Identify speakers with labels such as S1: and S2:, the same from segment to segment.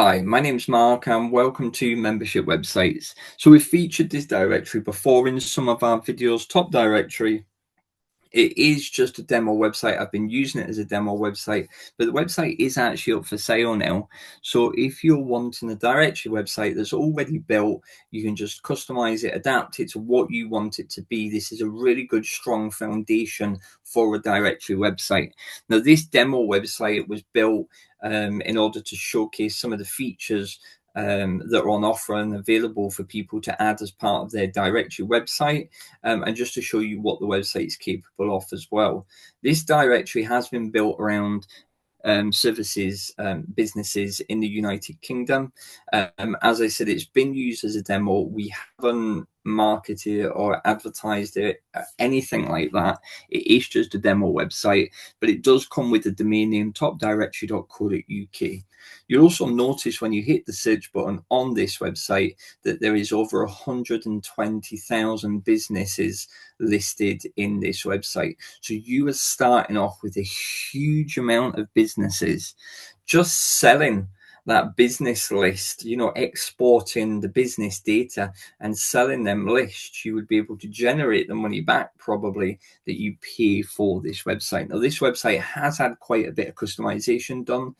S1: Hi, my name's Mark and welcome to Membership Websites. So we've featured this directory before in some of our videos. Top directory, it is just a demo website. I've been using it as a demo website, but the website is actually up for sale now. So if you're wanting a directory website that's already built, you can just customize it, adapt it to what you want it to be. This is a really good, strong foundation for a directory website. Now, this demo website was built in order to showcase some of the features that are on offer and available for people to add as part of their directory website, and just to show you what the website is capable of as well. This directory has been built around services, businesses in the United Kingdom. As I said, it's been used as a demo. We haven't marketed it or advertised it, anything like that. It is just a demo website, but it does come with the domain name topdirectory.co.uk. You'll also notice when you hit the search button on this website that there is over 120,000 businesses listed in this website. So you are starting off with a huge amount of businesses just selling that business list, exporting the business data and selling them lists. You would be able to generate the money back probably that you pay for this website. Now, this website has had quite a bit of customization done.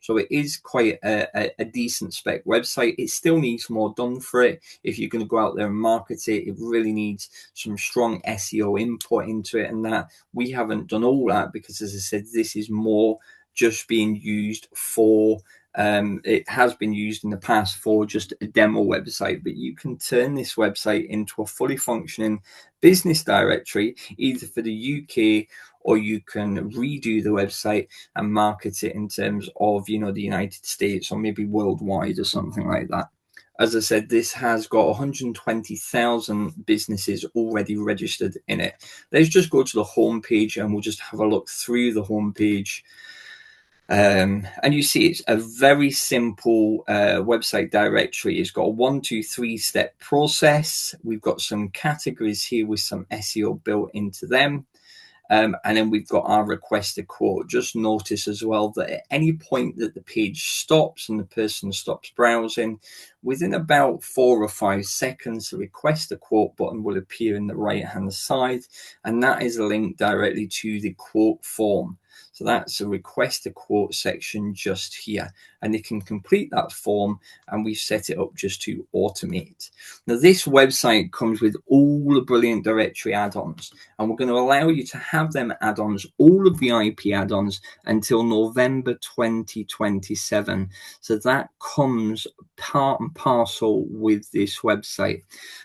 S1: So it is quite a decent spec website. It still needs more done for it. If you're going to go out there and market it, it really needs some strong SEO input into it, and that we haven't done all that because, as I said, this is more just being used for it has been used in the past for just a demo website, but you can turn this website into a fully functioning business directory either for the UK, or you can redo the website and market it in terms of the United States or maybe worldwide or something like that. As I said, this has got 120,000 businesses already registered in it. Let's just go to the home page and we'll just have a look through the home page. And you see it's a very simple website directory. It's got a 1, 2, 3 step process. We've got some categories here with some SEO built into them. And then we've got our request a quote. Just notice as well that at any point that the page stops and the person stops browsing, within about 4 or 5 seconds, the request a quote button will appear in the right hand side, and that is a link directly to the quote form. So that's a request a quote section just here, and they can complete that form, and we've set it up just to automate. Now, this website comes with all the Brilliant Directory add-ons, and we're going to allow you to have them add-ons, all of the IP add-ons, until November 2027. So that comes part and parcel with this website.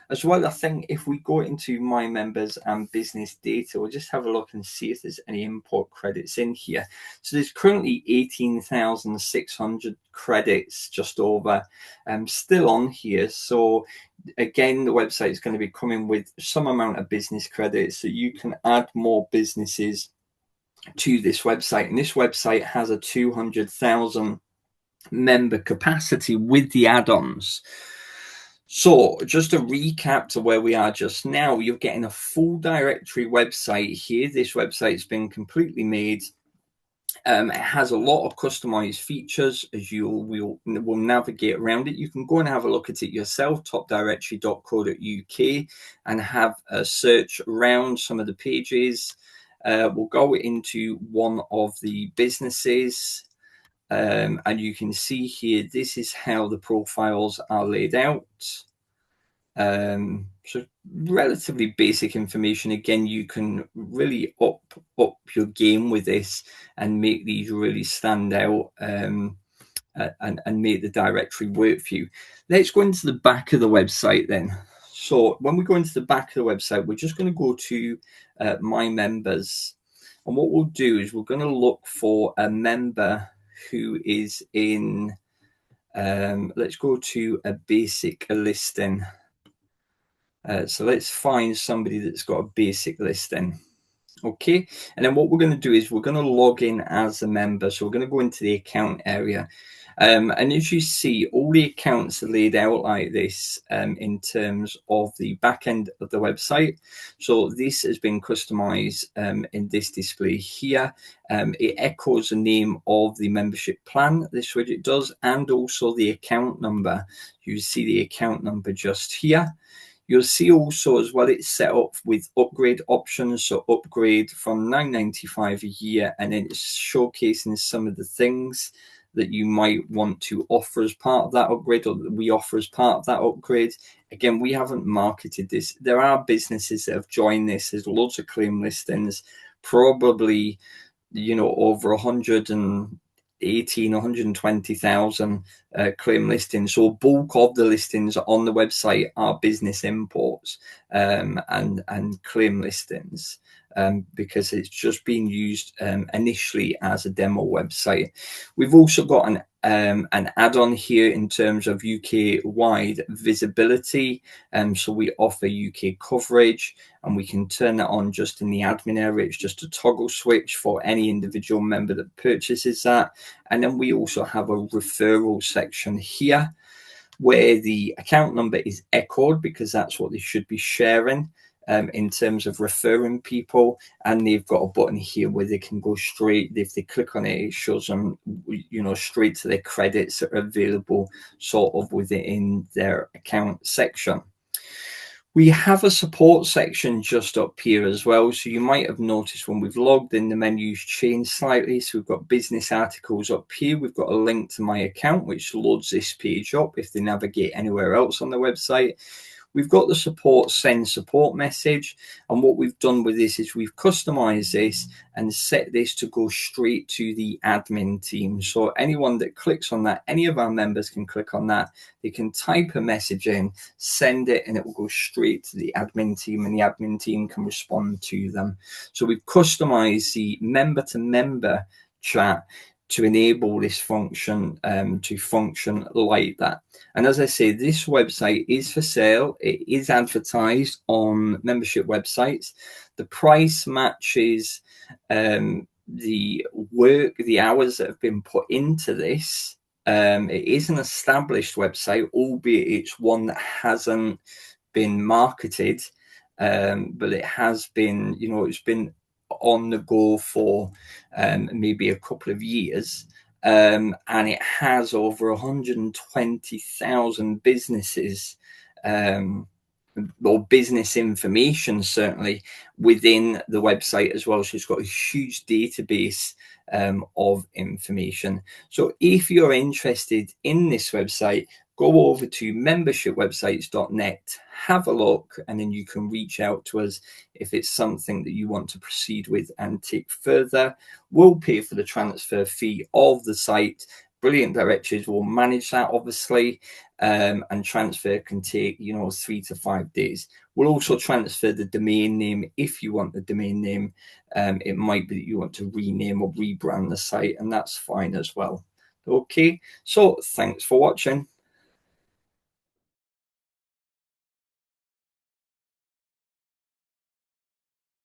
S1: As well, I think if we go into my members and business data, we'll just have a look and see if there's any import credits in here. So there's currently 18,600 credits just over still on here. So again, the website is going to be coming with some amount of business credits, so you can add more businesses to this website. And this website has a 200,000 member capacity with the add-ons. So just to recap to where we are just now, you're getting a full directory website here. This website's been completely made. It has a lot of customized features as you will navigate around it. You can go and have a look at it yourself, topdirectory.co.uk, and have a search around some of the pages. We'll go into one of the businesses, and you can see here, this is how the profiles are laid out. So relatively basic information. Again, you can really up your game with this and make these really stand out, and make the directory work for you. Let's go into the back of the website then. So when we go into the back of the website, we're just going to go to my members, and what we'll do is we're going to look for a member who is in let's go to a basic listing. So let's find somebody that's got a basic listing. Okay, and then what we're going to do is we're going to log in as a member. So we're going to go into the account area. And as you see, all the accounts are laid out like this in terms of the back end of the website. So this has been customized in this display here. It echoes the name of the membership plan, this widget does, and also the account number. You see the account number just here. You'll see also as well it's set up with upgrade options, so upgrade from $9.95 a year, and then it's showcasing some of the things that you might want to offer as part of that upgrade, or that we offer as part of that upgrade. Again, we haven't marketed this. There are businesses that have joined this. There's loads of claim listings, probably, you know, over 120,000 claim listings. So bulk of the listings on the website are business imports and claim listings, because it's just being used initially as a demo website. We've also got an add-on here in terms of UK-wide visibility. So we offer UK coverage, and we can turn that on just in the admin area. It's just a toggle switch for any individual member that purchases that. And then we also have a referral section here where the account number is echoed, because that's what they should be sharing in terms of referring people. And they've got a button here where they can go straight, if they click on it, it shows them, you know, straight to their credits that are available sort of within their account section. We have a support section just up here as well. So you might have noticed when we've logged in, the menu's changed slightly. So we've got business articles up here. We've got a link to my account, which loads this page up if they navigate anywhere else on the website. We've got the send support message. And what we've done with this is we've customized this and set this to go straight to the admin team. So anyone that clicks on that, any of our members can click on that. They can type a message in, send it, and it will go straight to the admin team, and the admin team can respond to them. So we've customized the member-to-member chat to enable this function to function like that. And as I say, this website is for sale. It is advertised on membership websites. The price matches the work, the hours that have been put into this. It is an established website, albeit it's one that hasn't been marketed, but it has been, you know, it's been on the go for maybe a couple of years. And it has over 120,000 businesses or business information certainly within the website as well. So it's got a huge database of information. So if you're interested in this website, go over to membershipwebsites.net, have a look, and then you can reach out to us if it's something that you want to proceed with and take further. We'll pay for the transfer fee of the site. Brilliant Directories will manage that, obviously, and transfer can take, you know, 3 to 5 days. We'll also transfer the domain name if you want the domain name. It might be that you want to rename or rebrand the site, and that's fine as well. Okay, so thanks for watching.